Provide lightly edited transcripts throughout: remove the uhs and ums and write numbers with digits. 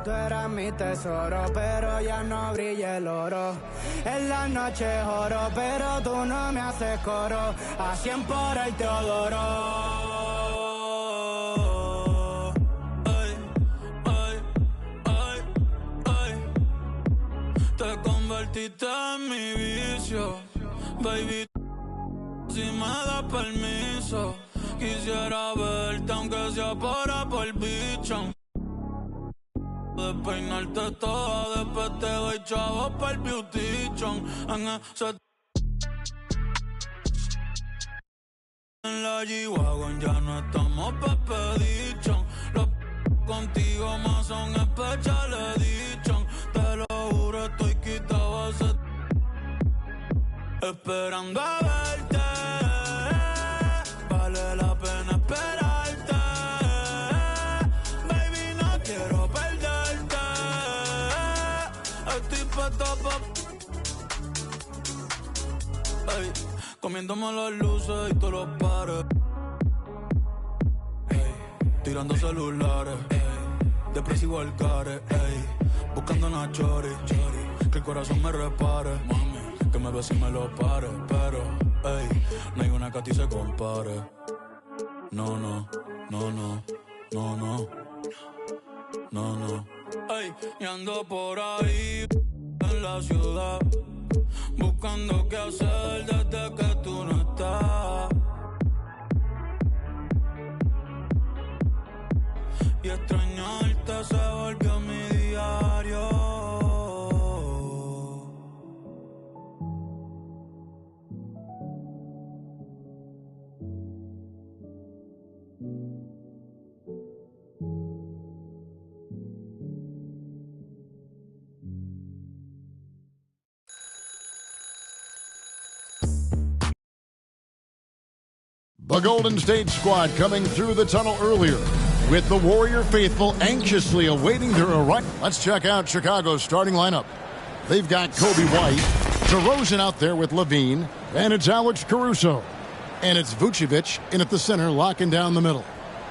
Tú eras mi tesoro, pero ya no brilla el oro. En la noche oro, pero tú no me haces coro. A 100 por el Teodoro. Te convertiste en mi vicio, baby. Si me das permiso, quisiera verte aunque sea por bicho. Despeinarte toda, después te doy chavos para el beautition. En la G-Wagon ya no estamos pepedichon. Los contigo más son special edition. Te lo juro, estoy quitado a ese esperando a verte. Vale la pena esperarte. Baby, no quiero perderte. Estoy puesto ey, comiéndome las luces y todos los pares. Ey, tirando celulares. Ey, depresivo al care. Ey, buscando una chori. Que el corazón me repare. Mami, que me bese y me lo pare. Pero, ey, no hay una que a ti se compare. No, no, no, no, no, no. No, no. Ey, y ando por ahí en la ciudad, buscando qué hacer desde que tú no estás. Y extrañarte se volvió mi diario. The Golden State squad coming through the tunnel earlier with the Warrior faithful anxiously awaiting their arrival. Let's check out Chicago's starting lineup. They've got Kobe White, DeRozan out there with Levine, and it's Alex Caruso. And it's Vucevic in at the center, locking down the middle.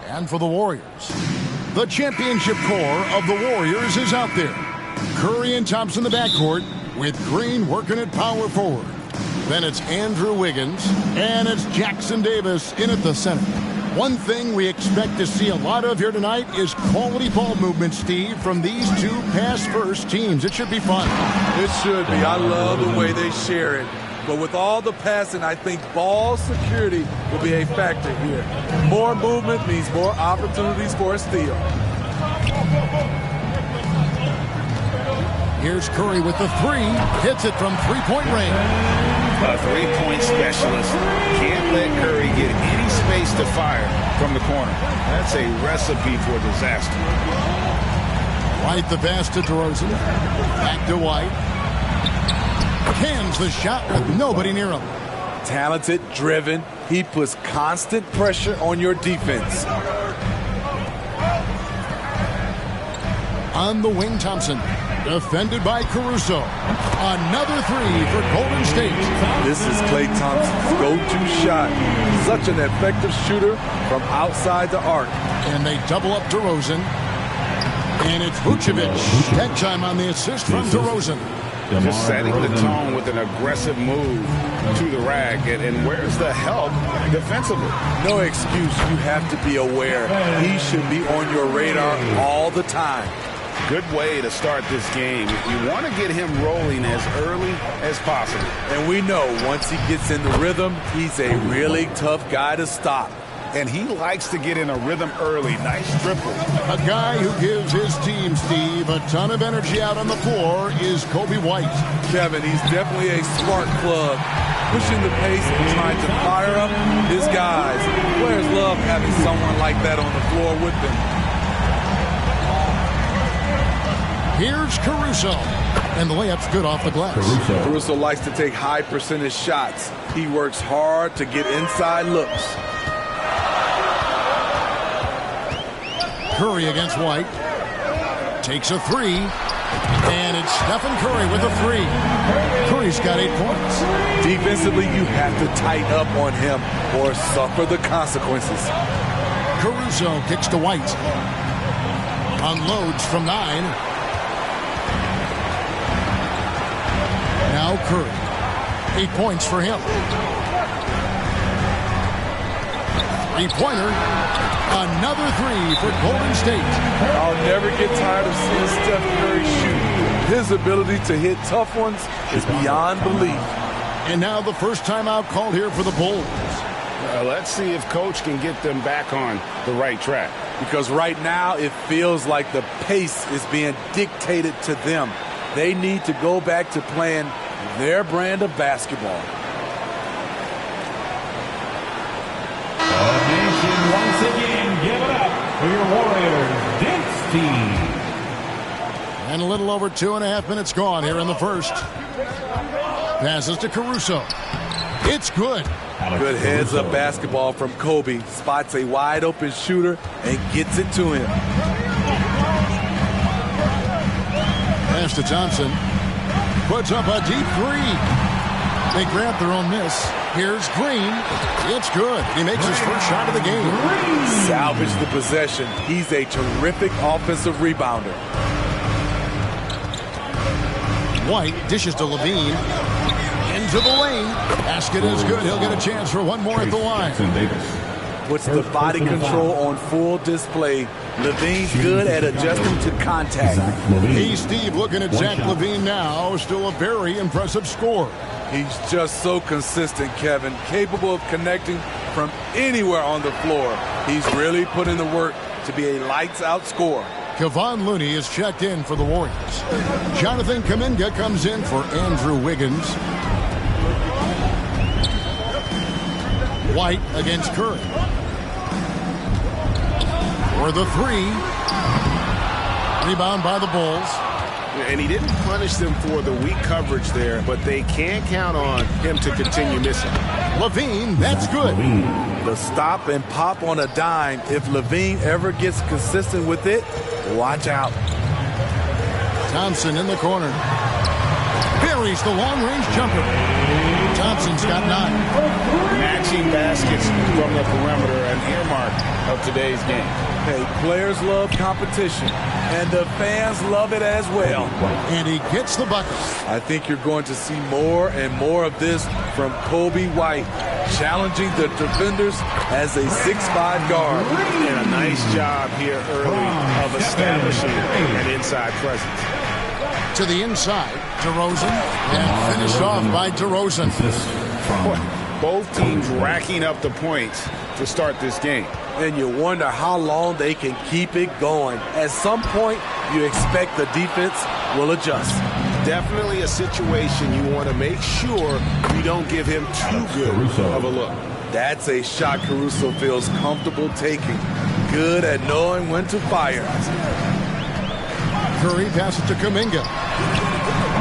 And for the Warriors, the championship core of the Warriors is out there. Curry and Thompson in the backcourt with Green working at power forward. Then it's Andrew Wiggins, and it's Jackson Davis in at the center. One thing we expect to see a lot of here tonight is quality ball movement, Steve, from these two pass-first teams. It should be fun. It should be. I love the way they share it. But with all the passing, I think ball security will be a factor here. More movement means more opportunities for a steal. Here's Curry with the three. Hits it from three-point range. A three-point specialist can't let Curry get any space to fire from the corner. That's a recipe for disaster. White the pass to DeRozan. Back to White. Cans the shot with nobody near him. Talented, driven. He puts constant pressure on your defense. On the wing, Thompson. Defended by Caruso. Another three for Golden State. This is Klay Thompson's go-to shot. Such an effective shooter from outside the arc. And they double up DeRozan. And it's Vucevic. That time on the assist from DeRozan. Just setting the tone with an aggressive move to the rack. And where's the help defensively? No excuse. You have to be aware. He should be on your radar all the time. Good way to start this game. You want to get him rolling as early as possible. And we know once he gets in the rhythm, he's a really tough guy to stop. And he likes to get in a rhythm early. Nice triple. A guy who gives his team, Steve, a ton of energy out on the floor is Kobe White. Kevin, he's definitely a smart plug. Pushing the pace and trying to fire up his guys. Players love having someone like that on the floor with them. Here's Caruso. And the layup's good off the glass. Caruso likes to take high percentage shots. He works hard to get inside looks. Curry against White. Takes a three. And it's Stephen Curry with a three. Curry's got 8 points. Defensively, you have to tighten up on him or suffer the consequences. Caruso kicks to White. Unloads from 9. Now Curry. 8 points for him. 3-pointer. Another 3 for Golden State. I'll never get tired of seeing Steph Curry shoot. His ability to hit tough ones is beyond belief. And now the first timeout called here for the Bulls. Let's see if Coach can get them back on the right track. Because right now it feels like the pace is being dictated to them. They need to go back to playing their brand of basketball. Once again, give it up for your Warriors dance team. And a little over 2.5 minutes gone here in the first. Passes to Caruso. It's good. Good heads-up basketball from Kobe. Spots a wide-open shooter and gets it to him. Pass to Thompson. Puts up a deep 3. They grab their own miss. Here's Green. It's good. He makes his first shot of the game. Salvage the possession. He's a terrific offensive rebounder. White dishes to Levine. Into the lane. Basket is good. He'll get a chance for one more at the line. Puts the body control on full display. Levine's good at adjusting to contact. Hey, Steve, looking at Zach Levine now. Still a very impressive score. He's just so consistent, Kevin. Capable of connecting from anywhere on the floor. He's really put in the work to be a lights-out scorer. Kevon Looney is checked in for the Warriors. Jonathan Kuminga comes in for Andrew Wiggins. White against Curry. For the 3. Rebound by the Bulls. And he didn't punish them for the weak coverage there, but they can't count on him to continue missing. Levine, that's good. The stop and pop on a dime. If Levine ever gets consistent with it, watch out. Thompson in the corner. Buries the long-range jumper. Thompson's got 9. Matching baskets from the perimeter, an earmark of today's game. Hey, players love competition, and the fans love it as well. And he gets the bucket. I think you're going to see more and more of this from Kobe White, challenging the defenders as a 6'5" guard. And a nice job here early of establishing an inside presence. To the inside, DeRozan, and finished off by DeRozan. Both teams racking up the points to start this game. And you wonder how long they can keep it going. At some point, you expect the defense will adjust. Definitely a situation you want to make sure you don't give him too good of a look. That's a shot Caruso feels comfortable taking. Good at knowing when to fire. Curry passes to Kuminga.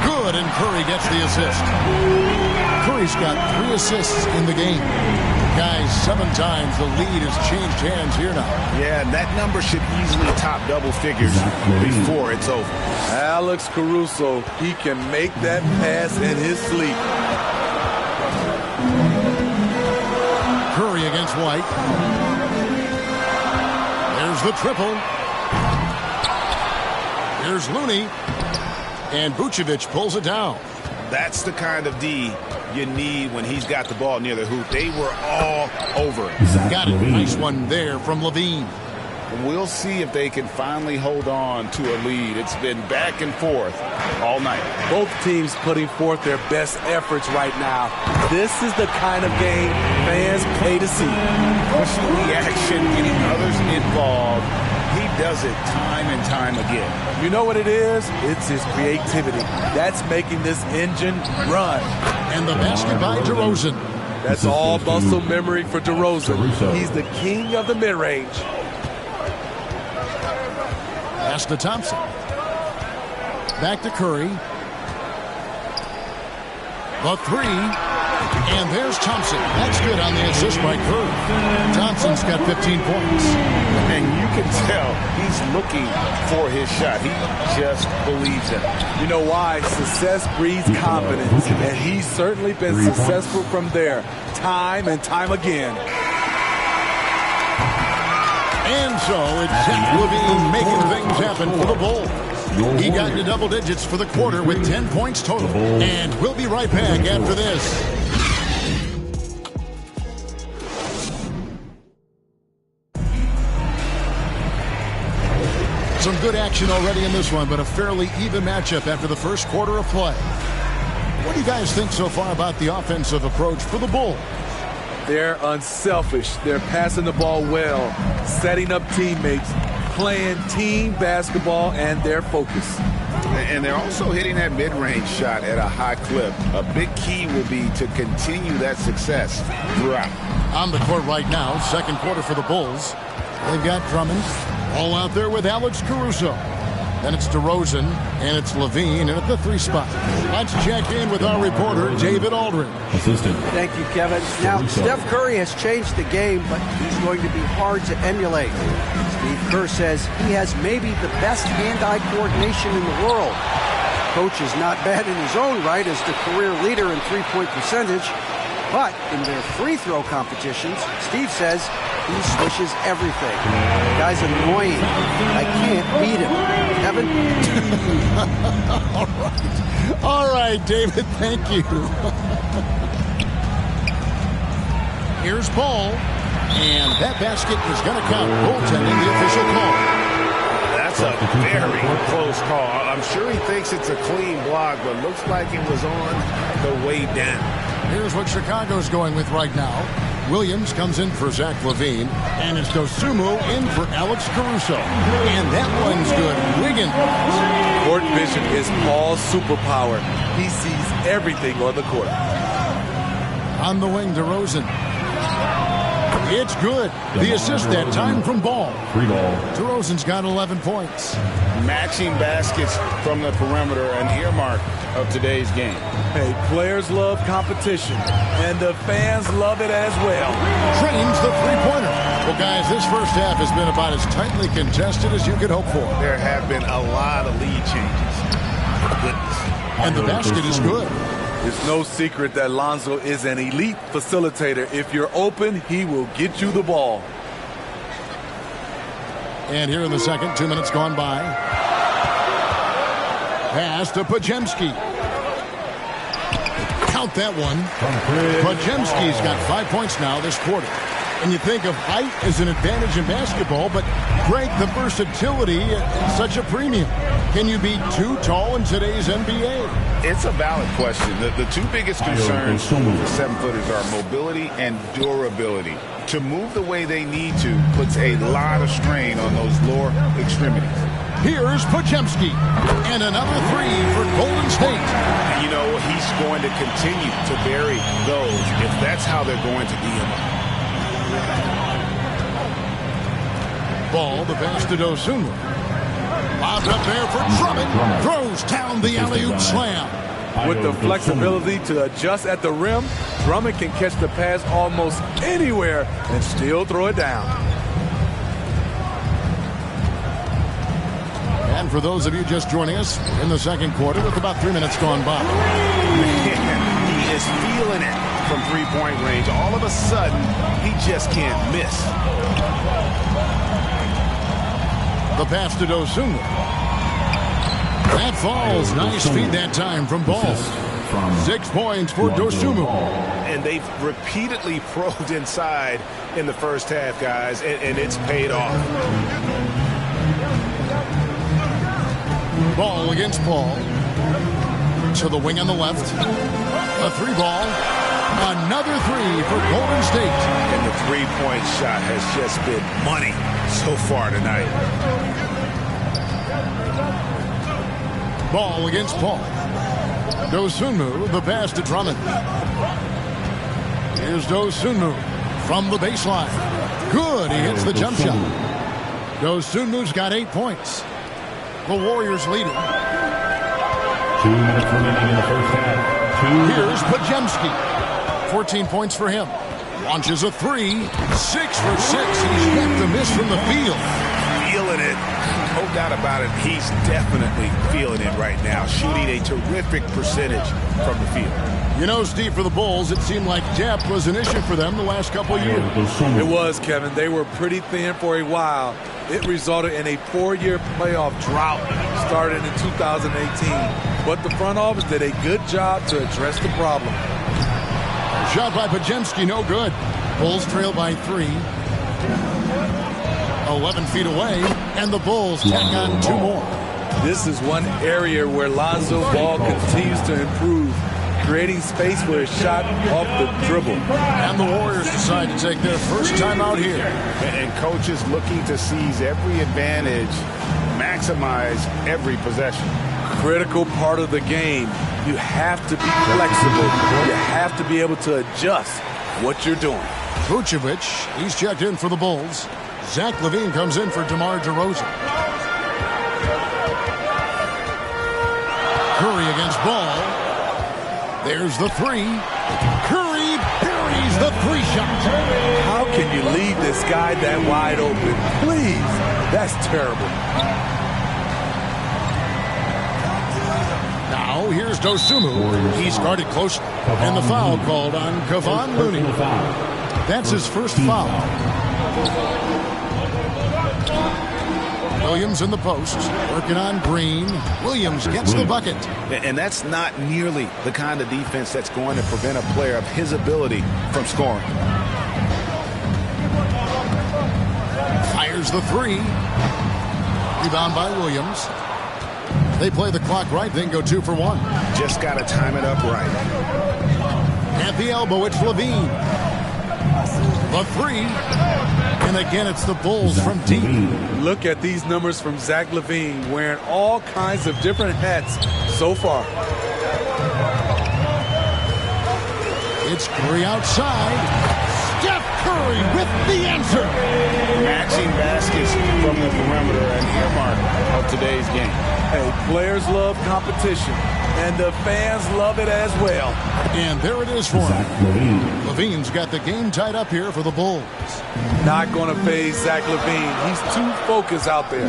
Good, and Curry gets the assist. Curry's got 3 assists in the game. Guys, 7 times the lead has changed hands here now. Yeah, that number should easily top double figures before it's over. Alex Caruso, he can make that pass in his sleep. Curry against White. There's the triple. Here's Looney. And Vucevic pulls it down. That's the kind of D you need when he's got the ball near the hoop. They were all over it. Got it. Nice one there from Levine. We'll see if they can finally hold on to a lead. It's been back and forth all night. Both teams putting forth their best efforts right now. This is the kind of game fans pay to see. Pushing the action, getting others involved. He does it time and time again. You know what it is? It's his creativity. That's making this engine run. And the basket by DeRozan. That's all muscle memory for DeRozan. He's the king of the mid-range. Pass to Thompson. Back to Curry. The 3. And there's Thompson. That's good on the assist by Curry. Thompson's got 15 points. And you can tell he's looking for his shot. He just believes in it. You know why? Success breeds confidence. And he's certainly been successful from there, time and time again. And so it's Zach LaVine making things happen for the Bulls. He got into double digits for the quarter with 10 points total. And we'll be right back after this. Some good action already in this one, but a fairly even matchup after the first quarter of play. What do you guys think so far about the offensive approach for the Bulls? They're unselfish. They're passing the ball well, setting up teammates, playing team basketball, and they're focused. And they're also hitting that mid-range shot at a high clip. A big key will be to continue that success throughout. On the court right now, second quarter for the Bulls. They've got Drummond all out there with Alex Caruso. Then it's DeRozan, and it's LaVine, and at the 3 spot. Let's check in with our reporter, David Aldridge. Assistant. Thank you, Kevin. Now, Steph Curry has changed the game, but he's going to be hard to emulate. Steve Kerr says he has maybe the best hand-eye coordination in the world. Coach is not bad in his own right as the career leader in three-point percentage, but in their free throw competitions, Steve says he swishes everything. The guy's annoying. I can't beat him. Kevin? All right, David, thank you. Here's Paul, and that basket is going to count. Goaltending, the official call. That's a very close call. I'm sure he thinks it's a clean block, but looks like it was on the way down. Here's what Chicago's going with right now. Williams comes in for Zach LaVine, and it's Dosunmu in for Alex Caruso. And that one's good. Wiggins. Court vision is Paul's superpower. He sees everything on the court. On the wing, DeRozan. It's good. The assist that time from Ball. Free ball. DeRozan's got 11 points. Matching baskets from the perimeter, an earmark of today's game. Hey, players love competition, and the fans love it as well. Trains the three-pointer. Well, guys, this first half has been about as tightly contested as you could hope for. There have been a lot of lead changes. Goodness. And the basket is good. It's no secret that Lonzo is an elite facilitator. If you're open, he will get you the ball. And here in the second, 2 minutes gone by. Pass to Podziemski. Count that one. Podziemski's got 5 points now this quarter. And you think of height as an advantage in basketball, but Greg, the versatility at such a premium. Can you be too tall in today's NBA? It's a valid question. The two biggest concerns for 7-footers are mobility and durability. To move the way they need to puts a lot of strain on those lower extremities. Here's Podziemski. And another three for Golden State. You know, he's going to continue to vary those if that's how they're going to DM him. Ball, the pass to Dosunmu. Lobbed up there for Drummond. Throws down the alley-oop slam. With the flexibility to adjust at the rim, Drummond can catch the pass almost anywhere and still throw it down. And for those of you just joining us, in the second quarter with about 3 minutes gone by. He is feeling it from three-point range. All of a sudden, he just can't miss. The pass to Dosunmu. That falls. Nice feed that time from Ball. 6 points for Dosunmu. And they've repeatedly probed inside in the first half, guys, and it's paid off. Ball against Paul. To the wing on the left. A 3-ball. Another 3 for Golden State. And the three-point shot has just been money so far tonight. Ball against Paul. Dosunmu, the pass to Drummond. Here's Dosunmu from the baseline. Good, he hits the jump shot. Dosunmu's got 8 points. The Warriors leading. 2 minutes remaining in the first half. Here's Podziemski. 14 points for him. Launches a 3. 6 for 6. He's yet to miss from the field. Feeling feeling it. No doubt about it. He's definitely feeling it right now, shooting a terrific percentage from the field. You know, Steve, for the Bulls, it seemed like depth was an issue for them the last couple of years. It was, Kevin. They were pretty thin for a while. It resulted in a 4-year playoff drought started in 2018. But the front office did a good job to address the problem. Shot by Podziemski, no good. Bulls trail by 3. 11 feet away, and the Bulls tack on 2 more. This is one area where Lonzo Ball continues to improve, creating space for a shot off the dribble. And the Warriors decide to take their first time out here. And coaches looking to seize every advantage, maximize every possession. Critical part of the game. You have to be flexible. You have to be able to adjust what you're doing. Vucevic, he's checked in for the Bulls. Zach LaVine comes in for DeMar DeRozan. Curry against Ball. There's the 3. Curry buries the 3-shot. How can you leave this guy that wide open? Please. That's terrible. Now here's Dosunmu. He's guarded closely. And the foul called on Kevon Looney. That's his first foul. Williams in the post, working on Green. Williams gets the bucket. And that's not nearly the kind of defense that's going to prevent a player of his ability from scoring. Fires the 3. Rebound by Williams. They play the clock right, then go 2 for 1. Just got to time it up right. At the elbow, it's LaVine. The 3. And again, it's the Bulls from deep. Look at these numbers from Zach LaVine, wearing all kinds of different hats so far. It's Curry outside. Steph Curry with the answer. Matching baskets from the perimeter, an earmark of today's game. Hey, players love competition, and the fans love it as well. And there it is for him. LaVine's got the game tied up here for the Bulls. Not going to phase Zach LaVine. He's too focused out there.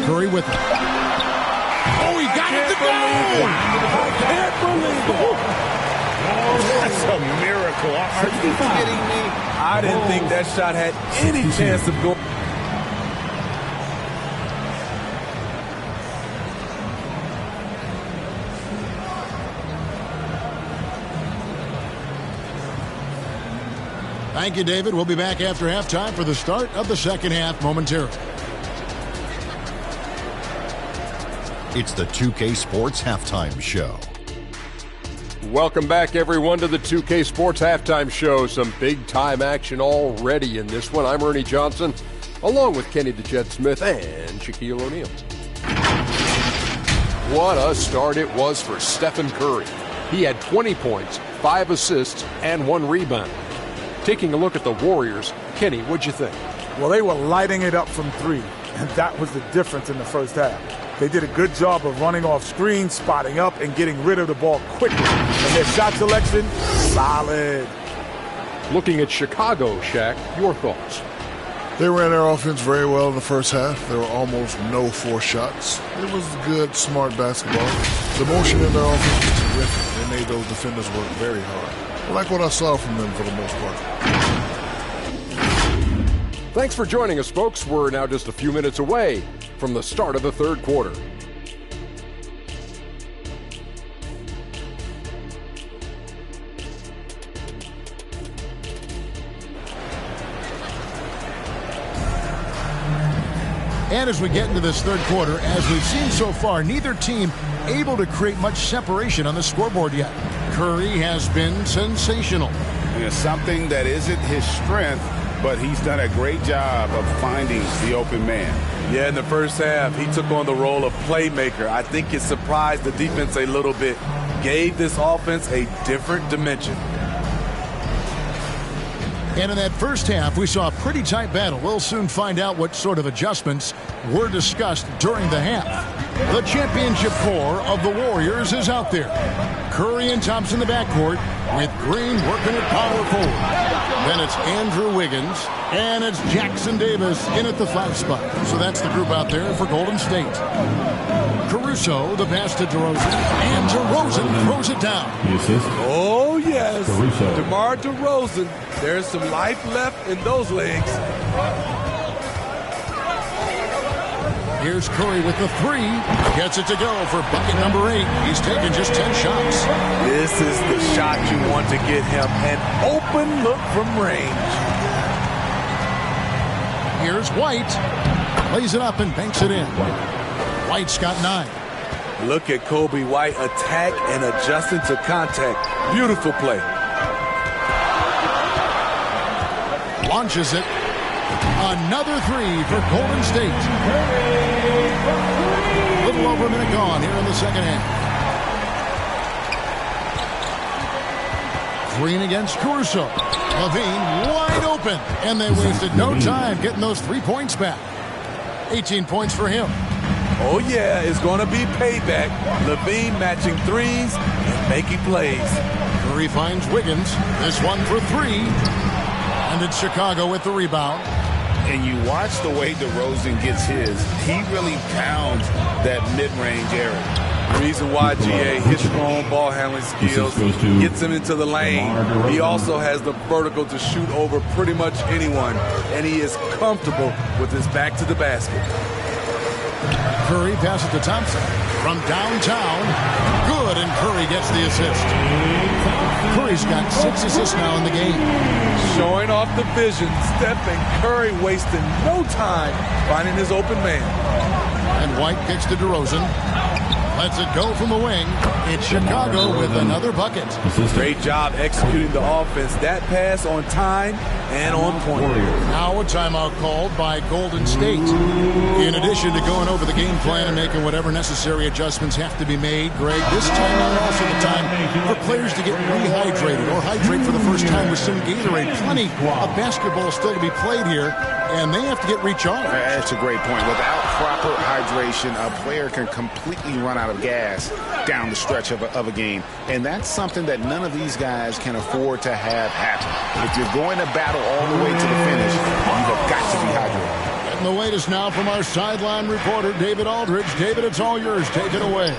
Curry with it. Oh, he got it to go! I can't believe it. That's a miracle. Are you kidding me? I didn't think that shot had any chance of going. Thank you, David. We'll be back after halftime for the start of the second half momentarily. It's the 2K Sports Halftime Show. Welcome back, everyone, to the 2K Sports Halftime Show. Some big-time action already in this one. I'm Ernie Johnson, along with Kenny the Jet Smith and Shaquille O'Neal. What a start it was for Stephen Curry. He had 20 points, 5 assists, and 1 rebound. Taking a look at the Warriors, Kenny, what'd you think? Well, they were lighting it up from 3, and that was the difference in the first half. They did a good job of running off screens, spotting up, and getting rid of the ball quickly. And their shot selection, solid. Looking at Chicago, Shaq, your thoughts? They ran their offense very well in the first half. There were almost no forced shots. It was good, smart basketball. The motion in their offense was terrific. They made those defenders work very hard. I like what I saw from them for the most part. Thanks for joining us, folks. We're now just a few minutes away from the start of the third quarter. And as we get into this third quarter, as we've seen so far, neither team able to create much separation on the scoreboard yet. Curry has been sensational. Something that isn't his strength, but he's done a great job of finding the open man. Yeah, in the first half, he took on the role of playmaker. I think it surprised the defense a little bit, gave this offense a different dimension. And in that first half, we saw a pretty tight battle. We'll soon find out what sort of adjustments were discussed during the half. The championship core of the Warriors is out there. Curry and Thompson in the backcourt with Green working at power forward. Then it's Andrew Wiggins, and it's Jackson Davis in at the 5 spot. So that's the group out there for Golden State. Caruso, the pass to DeRozan, and DeRozan throws it down. Oh, yes. Caruso. DeMar DeRozan. There's some life left in those legs. Here's Curry with the 3. Gets it to go for bucket number 8. He's taken just 10 shots. This is the shot you want to get him. An open look from range. Here's White. Lays it up and banks it in. White's got 9. Look at Kobe White attack and adjusting to contact. Beautiful play. Launches it. Another 3 for Golden State. A little over a minute gone here in the second half. Green against Caruso. Levine wide open. And they wasted no time getting those 3 points back. 18 points for him. Oh, yeah, it's going to be payback. Levine matching 3s and making plays. Curry finds Wiggins. This one for 3. And it's Chicago with the rebound. And you watch the way DeRozan gets his. He really pounds that mid-range area. Reason why GA his strong ball handling skills gets him into the lane. He also has the vertical to shoot over pretty much anyone, and he is comfortable with his back to the basket. Curry passes to Thompson from downtown. Good, and Curry gets the assist. Curry's got 6 assists now in the game. Showing off the vision, Stephen Curry wasting no time finding his open man. And White kicks to DeRozan. Lets it go from the wing. It's Chicago with another bucket. Great job executing the offense. That pass on time and on point. Now a timeout called by Golden State. In addition to going over the game plan and making whatever necessary adjustments have to be made, Greg, this time is also the time for players to get rehydrated or hydrate for the first time with some Gatorade. Plenty of basketball still to be played here, and they have to get recharged. That's a great point. Without proper hydration, a player can completely run out of gas down the stretch of a game. And that's something that none of these guys can afford to have happen. If you're going to battle all the way to the finish, you have got to be hydrated. And the latest now from our sideline reporter, David Aldridge. David, it's all yours. Take it away.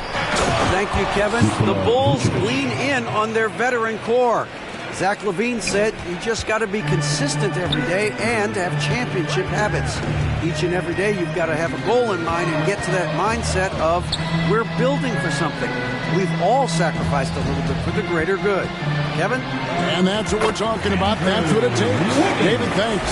Thank you, Kevin. The Bulls lean in on their veteran core. Zach LaVine said you just got to be consistent every day and have championship habits. Each and every day you've got to have a goal in mind and get to that mindset of we're building for something. We've all sacrificed a little bit for the greater good. Kevin? And that's what we're talking about. That's what it takes. David, thanks.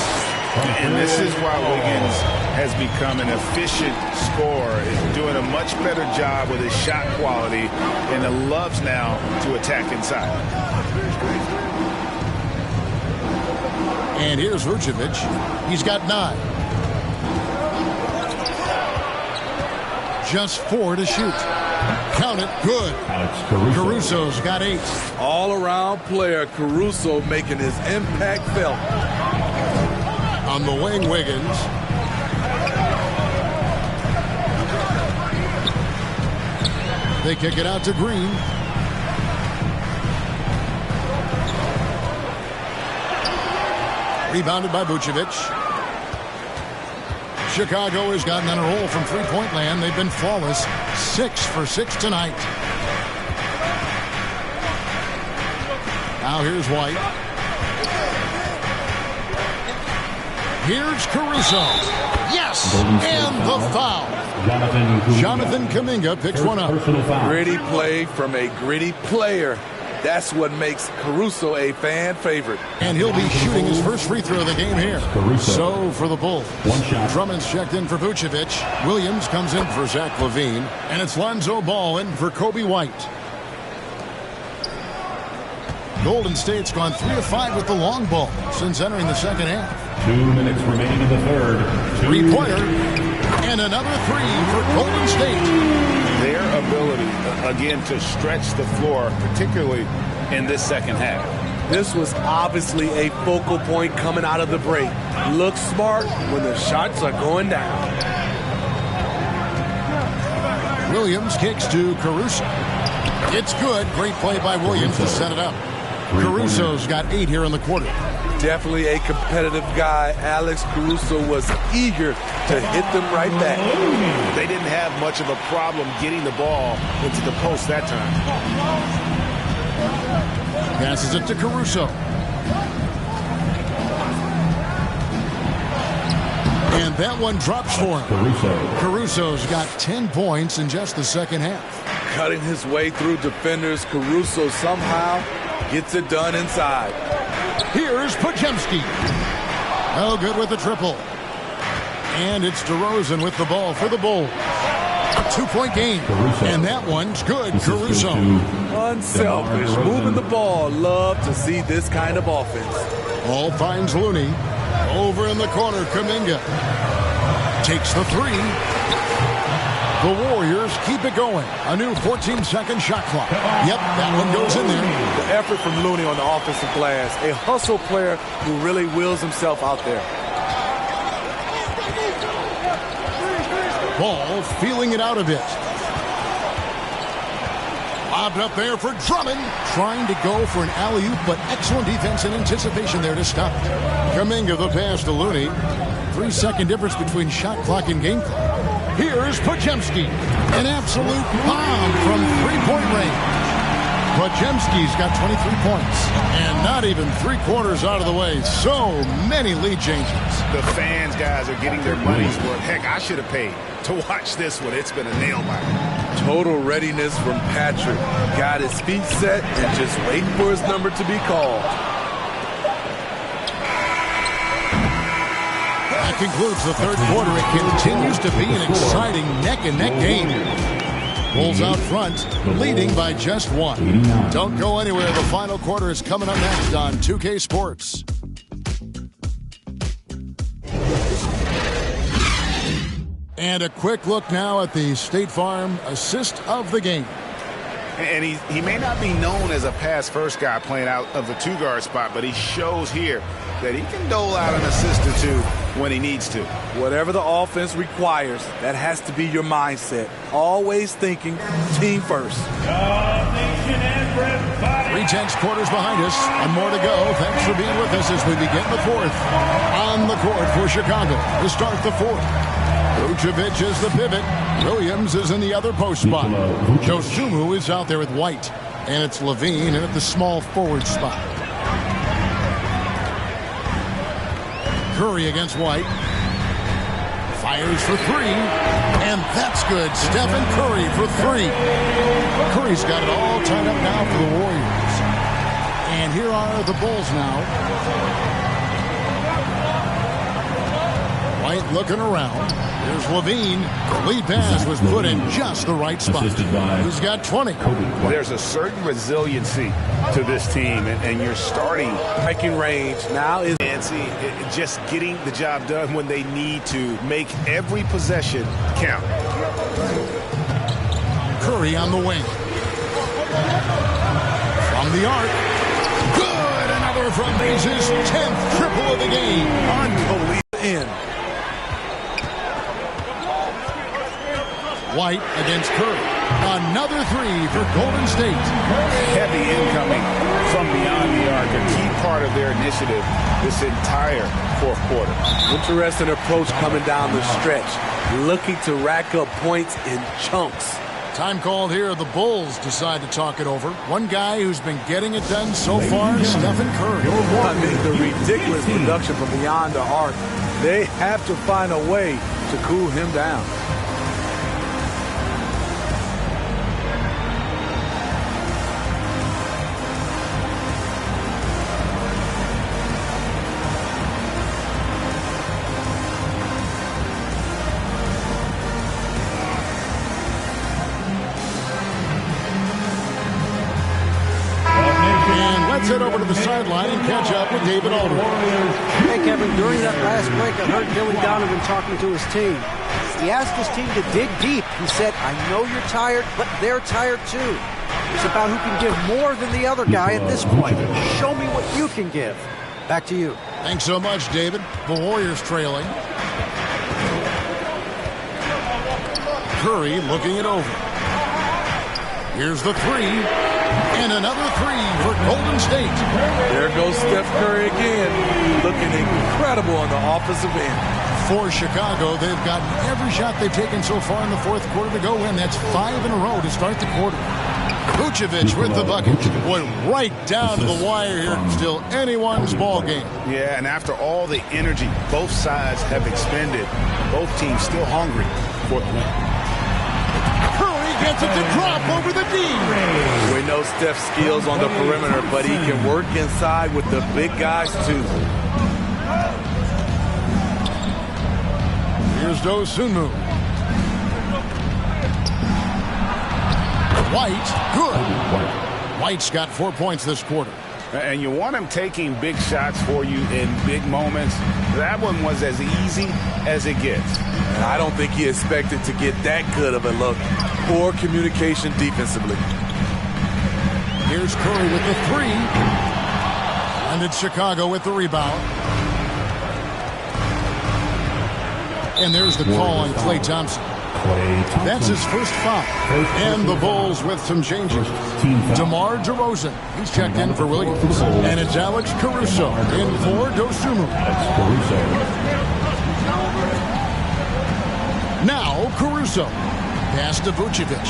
And this is why Wiggins has become an efficient scorer. Is doing a much better job with his shot quality and loves now to attack inside. And here's Vucevic. He's got 9. Just 4 to shoot. Count it. Good. Caruso's got 8. All-around player. Caruso making his impact felt. On the wing, Wiggins. They kick it out to Green. Rebounded by Vucevic. Chicago has gotten on a roll from three-point land. They've been flawless. 6 for 6 tonight. Now here's White. Here's Caruso. Yes! And the foul. Jonathan Kuminga picks one up. Gritty play from a gritty player. That's what makes Caruso a fan favorite. And he'll be shooting his first free throw of the game here. So for the Bulls. Drummond's checked in for Vucevic. Williams comes in for Zach LaVine. And it's Lonzo Ball in for Kobe White. Golden State's gone 3 of 5 with the long ball since entering the second half. 2 minutes remaining in the third. 3-pointer. And another 3 for Golden State. Their ability, again, to stretch the floor, particularly in this second half. This was obviously a focal point coming out of the break. Look smart when the shots are going down. Williams kicks to Caruso. It's good. Great play by Williams to set it up. Caruso's got 8 here in the quarter. Definitely a competitive guy. Alex Caruso was eager to hit them right back. They didn't have much of a problem getting the ball into the post that time. Passes it to Caruso. And that one drops for him. Caruso's got 10 points in just the second half. Cutting his way through defenders, Caruso somehow gets it done inside. Here's Podziemski. Oh, good with the triple. And it's DeRozan with the ball for the Bulls. A 2-point game. And that one's good. Caruso. Unselfish, moving the ball. Love to see this kind of offense. Ball finds Looney. Over in the corner, Kuminga. Takes the 3. The Warriors keep it going. A new 14-second shot clock. Yep, that one goes in there. The effort from Looney on the offensive glass. A hustle player who really wills himself out there. Ball feeling it out a bit. Lobbed up there for Drummond. Trying to go for an alley-oop, but excellent defense and anticipation there to stop it. Kuminga the pass to Looney. 3-second difference between shot clock and game clock. Here's Podziemski. An absolute bomb from 3-point range. Podziemski's got 23 points. And not even 3/4 out of the way. So many lead changes. The fans, guys, are getting their money's worth. Heck, I should have paid to watch this one. It's been a nail-biter. Total readiness from Patrick. Got his feet set and just waiting for his number to be called. That concludes the third quarter. It continues to be an exciting neck-and-neck game. Bulls out front, leading by just 1. Don't go anywhere. The final quarter is coming up next on 2K Sports. And a quick look now at the State Farm assist of the game. And he may not be known as a pass-first guy playing out of the 2-guard spot, but he shows here that he can dole out an assist or 2 when he needs to. Whatever the offense requires, that has to be your mindset. Always thinking team first. 3/10 quarters behind us and more to go. Thanks for being with us as we begin the fourth. On the court for Chicago to start the fourth. Vucevic is the pivot. Williams is in the other post spot. Dosunmu is out there with White. And it's Levine in at the small forward spot. Curry against White. Fires for 3. And that's good. Stephen Curry for 3. Curry's got it all tied up now for the Warriors. And here are the Bulls now. White looking around. Here's Levine. The lead pass was put in just the right spot. He's got 20. There's a certain resiliency to this team, and you're starting hiking range now is just getting the job done when they need to. Make every possession count. Curry on the wing. From the arc. Good! Another from Base's 10th triple of the game. Unbelievable. In. White against Curry. Another 3 for Golden State. Heavy incoming from beyond the arc. A key part of their initiative this entire fourth quarter. Interesting approach coming down the stretch. Looking to rack up points in chunks. Time called here. The Bulls decide to talk it over. One guy who's been getting it done so far, Stephen Curry. I mean, the ridiculous production from beyond the arc. They have to find a way to cool him down. Let's head over to the sideline and catch up with David Aldridge. Hey, Kevin, during that last break, I heard Billy Donovan talking to his team. He asked his team to dig deep. He said, I know you're tired, but they're tired too. It's about who can give more than the other guy at this point. Show me what you can give. Back to you. Thanks so much, David. The Warriors trailing. Curry looking it over. Here's the three. And another three for Golden State. There goes Steph Curry again. Looking incredible on the offensive end. For Chicago, they've gotten every shot they've taken so far in the fourth quarter to go in. That's 5 in a row to start the quarter. Vucevic with the bucket. Boy, right down to the wire here. Still anyone's ball game. Yeah, and after all the energy both sides have expended, both teams still hungry for the win. Curry gets it to drop over the D. We know Steph's skills on the perimeter, but he can work inside with the big guys too. Here's Dosunmu. White, good. White's got 4 points this quarter. And you want him taking big shots for you in big moments. That one was as easy as it gets. And I don't think he expected to get that good of a look. Poor communication defensively. Here's Curry with the three. And it's Chicago with the rebound. And there's the call on Klay Thompson. That's his first foul. And the Bulls with some changes. DeMar DeRozan, he's checked in for Williams. And it's Alex Caruso in for Dosunmu. Now Caruso. Pass to Vucevic.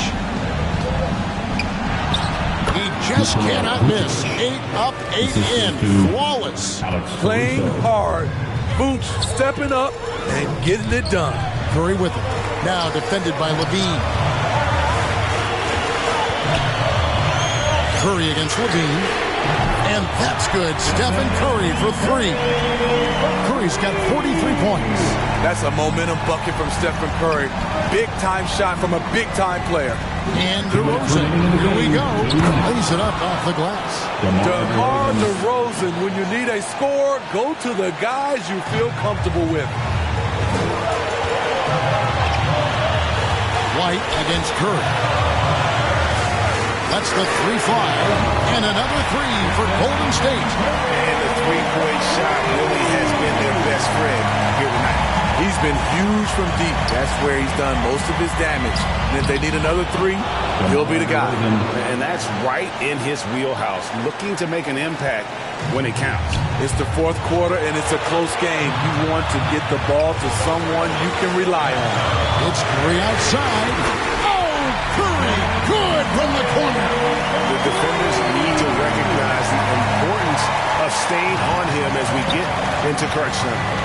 He just cannot miss. 8 up, 8 in. Flawless. Playing hard. Vooch stepping up and getting it done. Curry with it. Now defended by Levine. Curry against Levine. And that's good. Stephen Curry for three. Curry's got 43 points. That's a momentum bucket from Stephen Curry. Big-time shot from a big-time player. And DeRozan, here we go. Lays it up off the glass. DeMar DeRozan, when you need a score, go to the guys you feel comfortable with. White against Curry. That's the 3-5. And another three for Golden State. And the three-point shot really has been their best friend here tonight. He's been huge from deep. That's where he's done most of his damage. And if they need another three, he'll be the guy. And that's right in his wheelhouse, looking to make an impact when it counts. It's the fourth quarter, and it's a close game. You want to get the ball to someone you can rely on. It's Curry outside. Oh, Curry, good from the corner. The defenders need to recognize the importance of staying on him as we get into crunch time.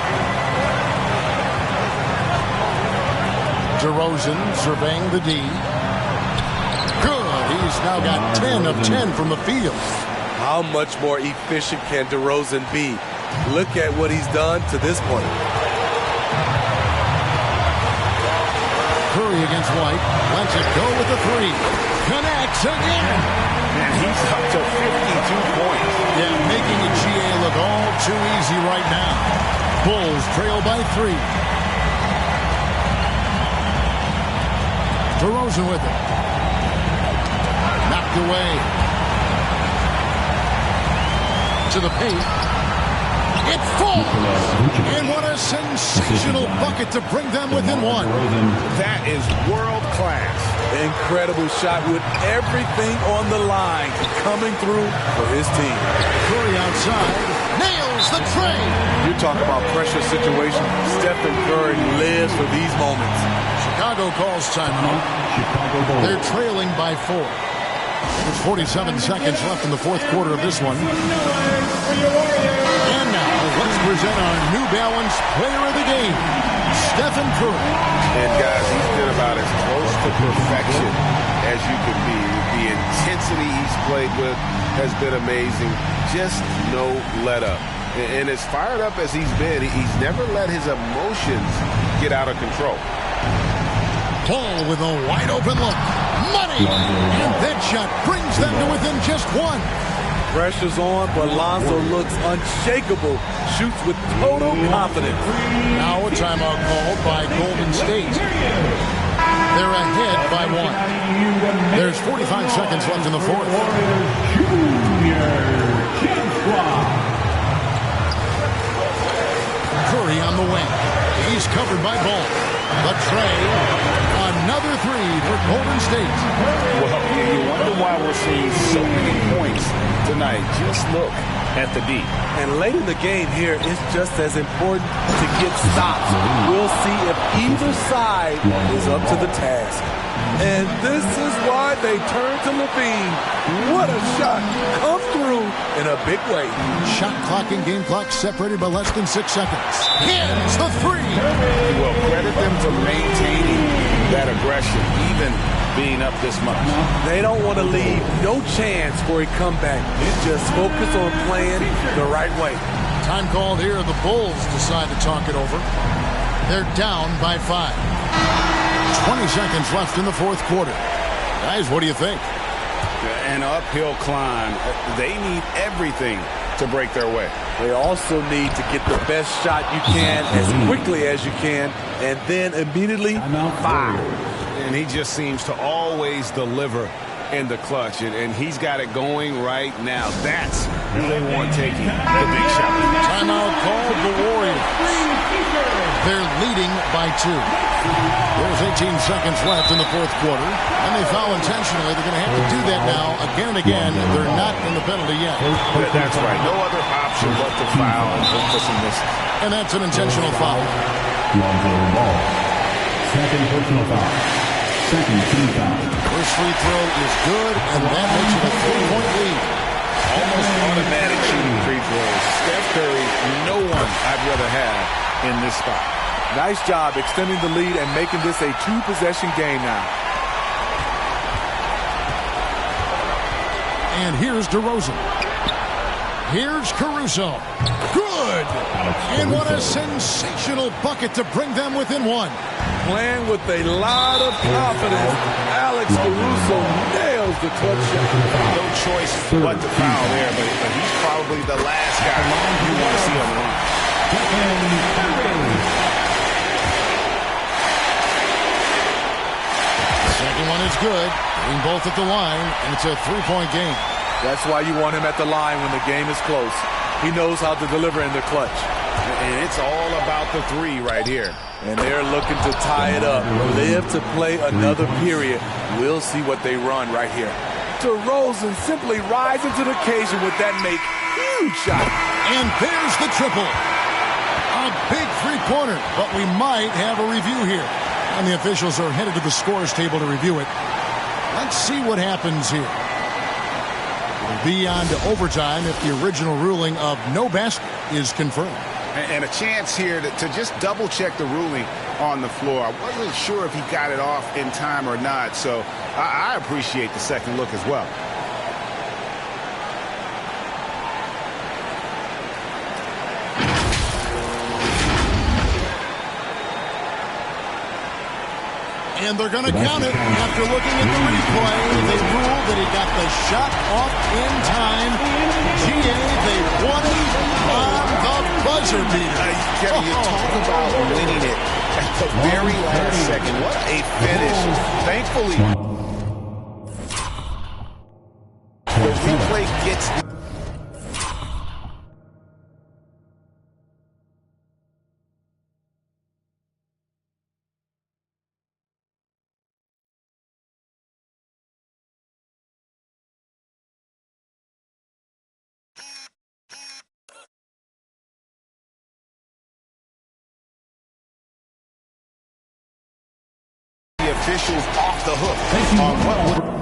DeRozan surveying the D. Good. He's now got 10 of 10 from the field. How much more efficient can DeRozan be? Look at what he's done to this point. Curry against White. Lets it go with the three. Connects again. And he's up to 52 points. Yeah, making a GA look all too easy right now. Bulls trail by 3. DeRozan with it. Knocked away. To the paint. It falls. And what a sensational bucket to bring them within one. That is world class. Incredible shot with everything on the line coming through for his team. Curry outside. Nails the tray. You talk about pressure situation. Stephen Curry lives for these moments. Chicago calls timeout. They're trailing by 4. There's 47 seconds left in the fourth quarter of this one. And now, let's present our New Balance Player of the Game, Stephen Curry. And guys, he's been about as close to perfection as you can be. The intensity he's played with has been amazing. Just no let up. And as fired up as he's been, he's never let his emotions get out of control. Paul with a wide open look. Money! And that shot brings them to within just 1. Pressure's on, but Lonzo looks unshakable. Shoots with total confidence. Now a timeout called by Golden State. They're ahead by 1. There's 45 seconds left in the fourth. Curry on the wing. He's covered by Ball. The tray. Another three for Golden State. Well, you wonder why we're seeing so many points tonight. Just look at the D. And late in the game here, it's just as important to get stops. We'll see if either side is up to the task. And this is why they turn to LaVine. What a shot. Come through in a big way. Shot clock and game clock separated by less than 6 seconds. Hits the three. Well, credit them for maintaining that aggression, even being up this much. They don't want to leave no chance for a comeback. You just focus on playing the right way. Time called here. The Bulls decide to talk it over. They're down by 5. 20 seconds left in the fourth quarter. Guys, what do you think? An uphill climb. They need everything to break their way. They also need to get the best shot you can as quickly as you can, and then immediately fire. And he just seems to always deliver in the clutch, and he's got it going right now. That's who they want taking the big shot. Timeout called the Warriors. They're leading by 2. There's 18 seconds left in the fourth quarter, and they foul intentionally. They're going to have to do that now again and again. They're not in the penalty yet. That's right. No other option but to foul and put some misses. And that's an intentional foul. Ball. Second personal foul. Second team foul. First free throw is good, and that makes it a 3-point lead. Almost automatic shooting free throws. Steph Curry, no one I'd rather have in this spot. Nice job extending the lead and making this a 2-possession game now. And here's DeRozan. Here's Caruso. Good! And what a sensational bucket to bring them within 1. Playing with a lot of confidence, Alex Caruso nails the clutch shot. No choice but to foul there, but he's probably the last guy you want to see on the line. Second one is good. Getting both at the line, and it's a 3-point game. That's why you want him at the line when the game is close. He knows how to deliver in the clutch. And it's all about the 3 right here. And they're looking to tie it up. Live to play another period. We'll see what they run right here. DeRozan simply rising to the occasion with that huge shot. And there's the triple. A big three-pointer, but we might have a review here. And the officials are headed to the scores table to review it. Let's see what happens here. It'll be on to overtime if the original ruling of no basket is confirmed. And a chance here to just double-check the ruling on the floor. I wasn't sure if he got it off in time or not, so I appreciate the second look as well. And they're going to count it. After looking at the replay, they ruled that he got the shot off in time. GA, they won it on the buzzer beater. Kevin, you talk about winning it at the very last second. What a finish. Thankfully, the replay gets... officials off the hook on what would